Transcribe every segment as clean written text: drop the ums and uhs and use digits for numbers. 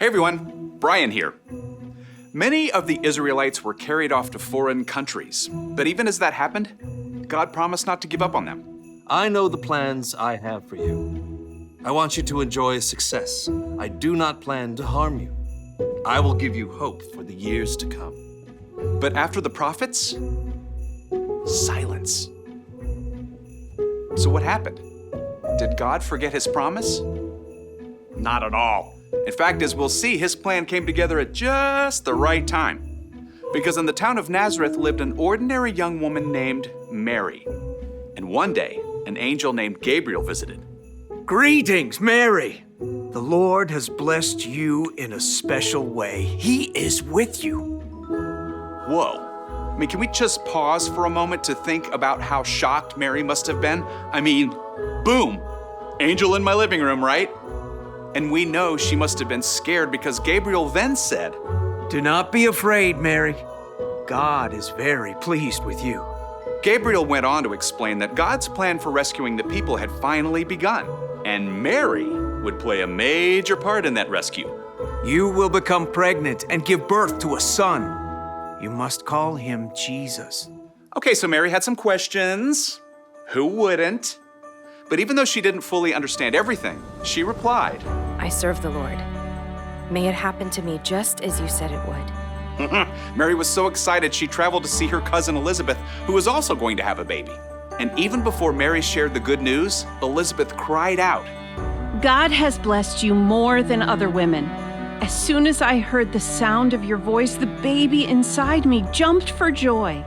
everyone, Brian here. Many of the Israelites were carried off to foreign countries, but even as that happened, God promised not to give up on them. I know the plans I have for you. I want you to enjoy success. I do not plan to harm you. I will give you hope for the years to come. But after the prophets, silence. So what happened? Did God forget his promise? Not at all. In fact, as we'll see, his plan came together at just the right time. Because in the town of Nazareth lived an ordinary young woman named Mary. And one day, an angel named Gabriel visited. Greetings, Mary. The Lord has blessed you in a special way. He is with you. Whoa. I mean, can we just pause for a moment to think about how shocked Mary must have been? I mean, boom, angel in my living room, right? And we know she must have been scared because Gabriel then said, Do not be afraid, Mary. God is very pleased with you. Gabriel went on to explain that God's plan for rescuing the people had finally begun, and Mary would play a major part in that rescue. You will become pregnant and give birth to a son. You must call him Jesus. Okay, so Mary had some questions. Who wouldn't? But even though she didn't fully understand everything, she replied, I serve the Lord. May it happen to me just as you said it would. Mary was so excited she traveled to see her cousin Elizabeth, who was also going to have a baby. And even before Mary shared the good news, Elizabeth cried out, God has blessed you more than other women. As soon as I heard the sound of your voice, the baby inside me jumped for joy.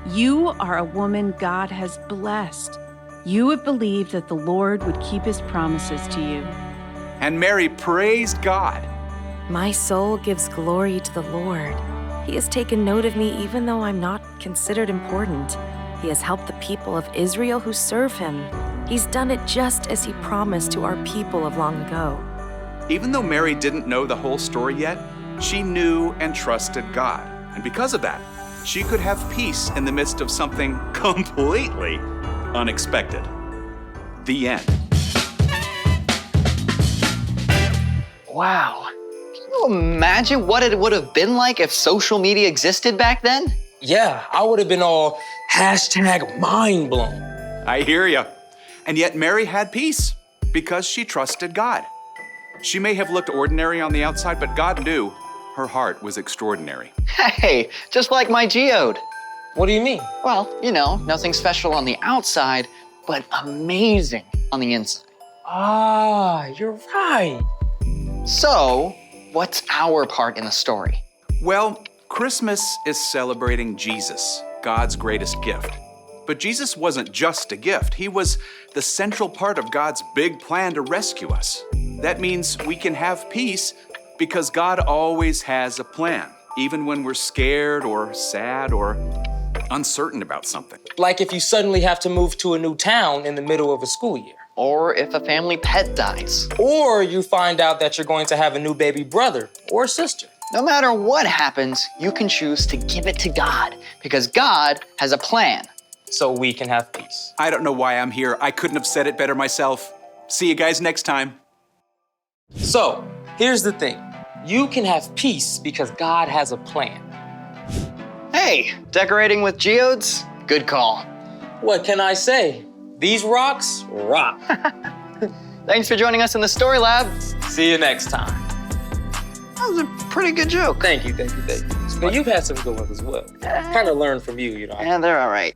You are a woman God has blessed. You have believed that the Lord would keep his promises to you. And Mary praised God. My soul gives glory to the Lord. He has taken note of me even though I'm not considered important. He has helped the people of Israel who serve him. He's done it just as he promised to our people of long ago. Even though Mary didn't know the whole story yet, she knew and trusted God. And because of that, she could have peace in the midst of something completely unexpected. The end. Wow. Can you imagine what it would have been like if social media existed back then? Yeah, I would have been all #mind blown. I hear ya. And yet Mary had peace because she trusted God. She may have looked ordinary on the outside, but God knew her heart was extraordinary. Hey, just like my geode. What do you mean? Well, you know, nothing special on the outside, but amazing on the inside. Ah, you're right. So, what's our part in the story? Well, Christmas is celebrating Jesus, God's greatest gift. But Jesus wasn't just a gift. He was the central part of God's big plan to rescue us. That means we can have peace because God always has a plan, even when we're scared or sad or uncertain about something. Like if you suddenly have to move to a new town in the middle of a school year. Or if a family pet dies. Or you find out that you're going to have a new baby brother or sister. No matter what happens, you can choose to give it to God because God has a plan. So we can have peace. I don't know why I'm here. I couldn't have said it better myself. See you guys next time. So, here's the thing. You can have peace because God has a plan. Hey, decorating with geodes? Good call. What can I say? These rocks rock. Thanks for joining us in the Story Lab. See you next time. That was a pretty good joke. Thank you. But you've had some good ones as well. Kind of learned from you, you know. Yeah, they're all right.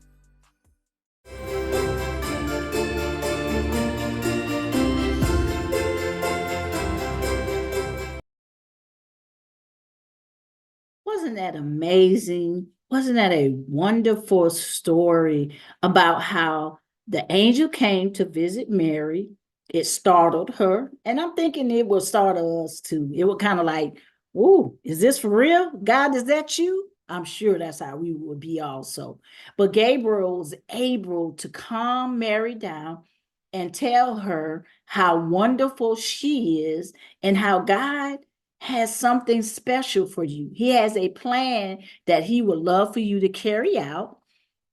Wasn't that amazing? Wasn't that a wonderful story about how the angel came to visit Mary? It startled her. And I'm thinking it will startle us too. It would kind of like, ooh, is this for real? God, is that you? I'm sure that's how we would be also. But Gabriel was able to calm Mary down and tell her how wonderful she is and how God has something special for you. He has a plan that he would love for you to carry out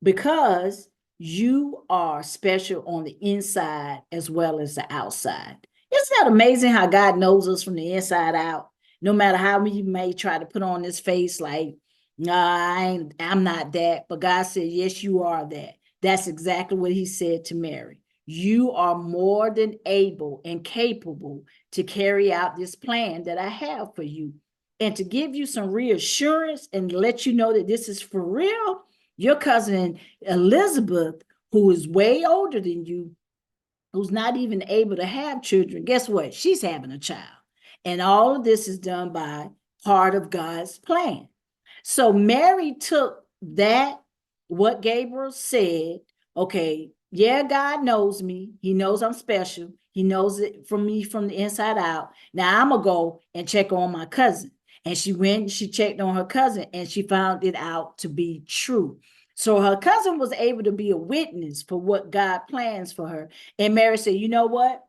because you are special on the inside as well as the outside. Isn't that amazing how God knows us from the inside out? No matter how he may try to put on his face like, nah, I'm not that. But God said, yes, you are that. That's exactly what he said to Mary. You are more than able and capable to carry out this plan that I have for you. And to give you some reassurance and let you know that this is for real, your cousin Elizabeth, who is way older than you, who's not even able to have children, guess what? She's having a child. And all of this is done by part of God's plan. So Mary took that, what Gabriel said, okay, yeah, God knows me. He knows I'm special. He knows it from me from the inside out. Now I'm going to go and check on my cousin. And she went and she checked on her cousin and she found it out to be true. So her cousin was able to be a witness for what God plans for her. And Mary said, you know what?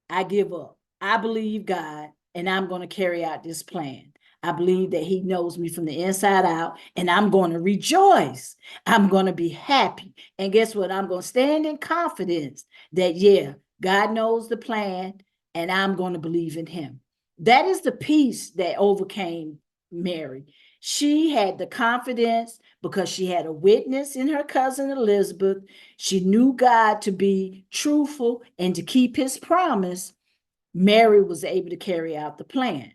I give up. I believe God, and I'm going to carry out this plan. I believe that he knows me from the inside out, and I'm going to rejoice. I'm going to be happy. And guess what? I'm going to stand in confidence that, yeah, God knows the plan, and I'm going to believe in him. That is the peace that overcame Mary. She had the confidence because she had a witness in her cousin Elizabeth. She knew God to be truthful and to keep his promise. Mary was able to carry out the plan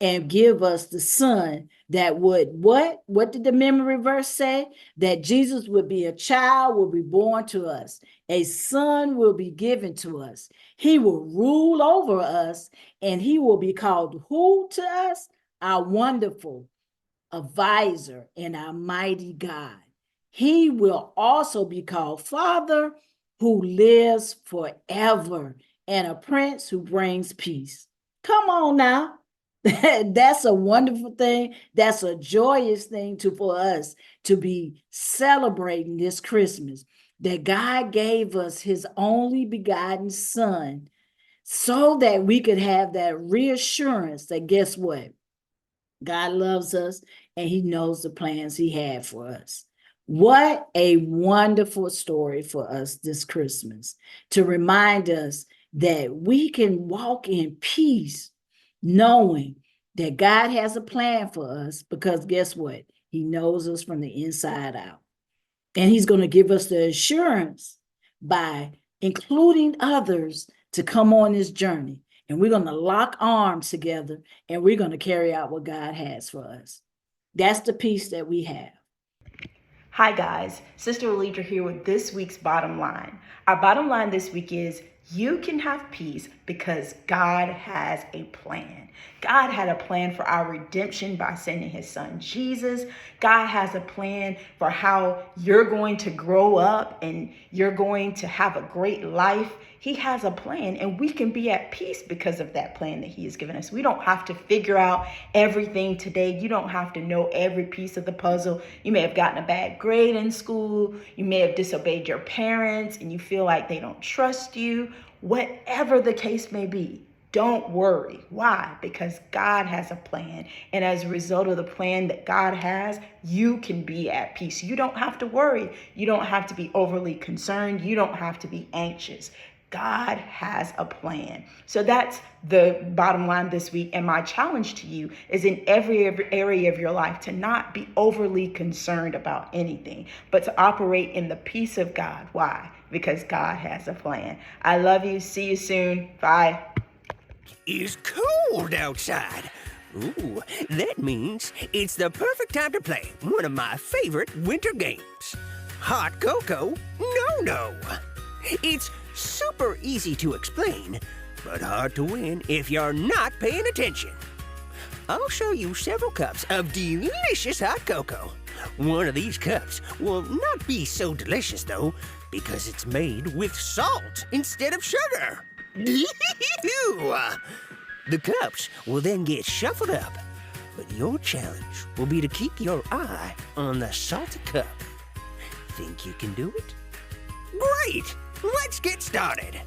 and give us the son that would, what did the memory verse say? That Jesus would be a child, will be born to us. A son will be given to us. He will rule over us, and he will be called who to us? Our wonderful advisor and our mighty God. He will also be called Father, who lives forever, and a prince who brings peace. Come on now. That's a wonderful thing. That's a joyous thing for us to be celebrating this Christmas, that God gave us his only begotten son so that we could have that reassurance that guess what? God loves us and he knows the plans he had for us. What a wonderful story for us this Christmas to remind us that we can walk in peace knowing that God has a plan for us because guess what? He knows us from the inside out. And he's going to give us the assurance by including others to come on this journey. And we're going to lock arms together and we're going to carry out what God has for us. That's the peace that we have. Hi guys, Sister Wiledra here with this week's bottom line. Our bottom line this week is you can have peace because God has a plan. God had a plan for our redemption by sending his son Jesus. God has a plan for how you're going to grow up and you're going to have a great life. He has a plan and we can be at peace because of that plan that he has given us. We don't have to figure out everything today. You don't have to know every piece of the puzzle. You may have gotten a bad grade in school. You may have disobeyed your parents and you feel like they don't trust you. Whatever the case may be, don't worry. Why? Because God has a plan. And as a result of the plan that God has, you can be at peace. You don't have to worry. You don't have to be overly concerned. You don't have to be anxious. God has a plan. So that's the bottom line this week. And my challenge to you is in every area of your life to not be overly concerned about anything, but to operate in the peace of God. Why? Because God has a plan. I love you. See you soon. Bye. It's cold outside. Ooh, that means it's the perfect time to play one of my favorite winter games. Hot cocoa? No. It's super easy to explain, but hard to win if you're not paying attention. I'll show you several cups of delicious hot cocoa. One of these cups will not be so delicious, though, because it's made with salt instead of sugar. The cups will then get shuffled up, but your challenge will be to keep your eye on the salted cup. Think you can do it? Great! Let's get started.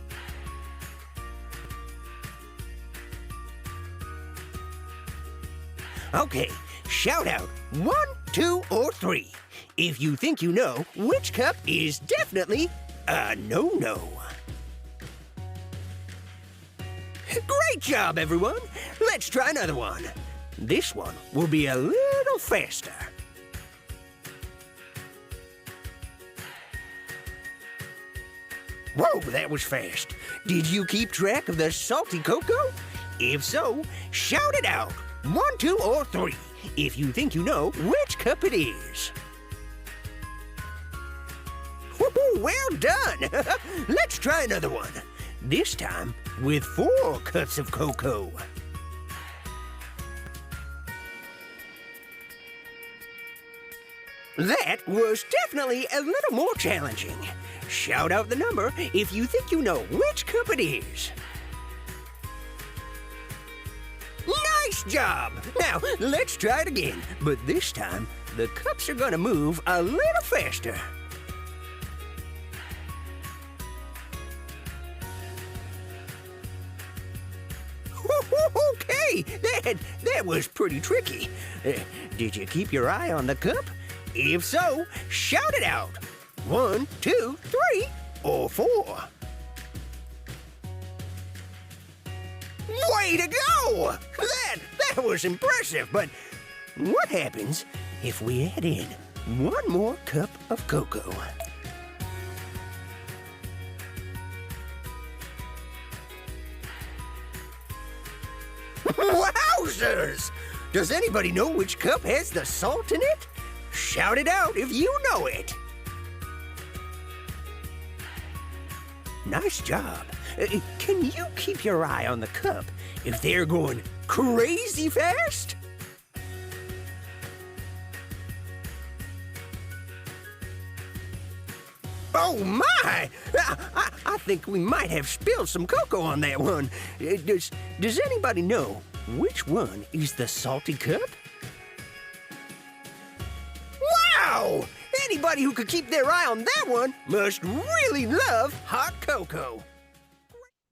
Okay, shout out 1, 2, or 3 if you think you know which cup is definitely a no-no. Great job, everyone. Let's try another one. This one will be a little faster. Whoa, that was fast. Did you keep track of the salty cocoa? If so, shout it out. 1, 2, or 3, if you think you know which cup it is. Woo-hoo, well done. Let's try another one. This time with 4 cups of cocoa. That was definitely a little more challenging. Shout out the number if you think you know which cup it is. Nice job! Now, let's try it again, but this time, the cups are gonna move a little faster. Okay, that was pretty tricky. Did you keep your eye on the cup? If so, shout it out. 1, 2, 3, or 4. Way to go! That was impressive, but what happens if we add in 1 more cup of cocoa? Wowzers! Does anybody know which cup has the salt in it? Shout it out if you know it. Nice job. Can you keep your eye on the cup if they're going crazy fast? Oh my! I think we might have spilled some cocoa on that one. Does anybody know which one is the salty cup? Wow! Anybody who could keep their eye on that one must really love hot cocoa.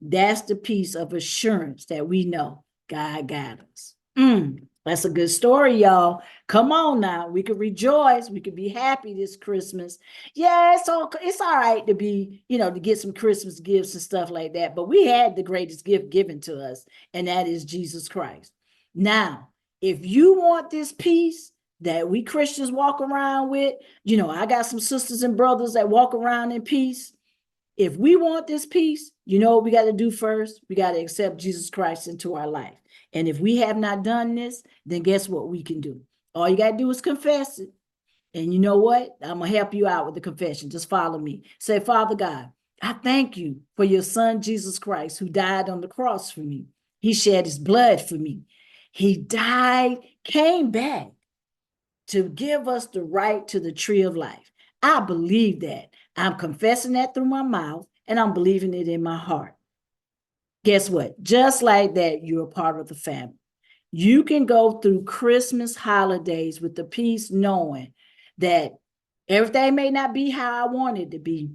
That's the piece of assurance that we know God got us. That's a good story, y'all. Come on now. We could rejoice. We could be happy this Christmas. Yeah, it's all right to be, to get some Christmas gifts and stuff like that. But we had the greatest gift given to us, and that is Jesus Christ. Now, if you want this peace that we Christians walk around with, I got some sisters and brothers that walk around in peace. If we want this peace, you know what we got to do first? We got to accept Jesus Christ into our life. And if we have not done this, then guess what we can do? All you got to do is confess it. And you know what? I'm going to help you out with the confession. Just follow me. Say, Father God, I thank you for your son, Jesus Christ, who died on the cross for me. He shed his blood for me. He died, came back to give us the right to the tree of life. I believe that. I'm confessing that through my mouth, and I'm believing it in my heart. Guess what? Just like that, you're a part of the family. You can go through Christmas holidays with the peace knowing that everything may not be how I want it to be,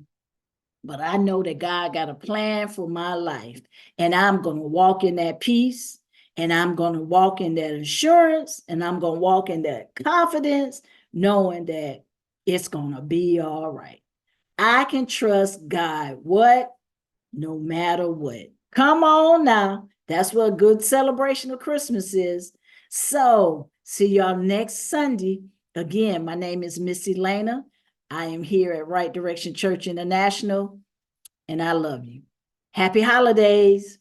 but I know that God got a plan for my life, and I'm going to walk in that peace, and I'm going to walk in that assurance, and I'm going to walk in that confidence, knowing that it's going to be all right. I can trust God, what? No matter what. Come on now. That's what a good celebration of Christmas is. So, see y'all next Sunday. Again, my name is Miss Elaina. I am here at Right Direction Church International, and I love you. Happy holidays.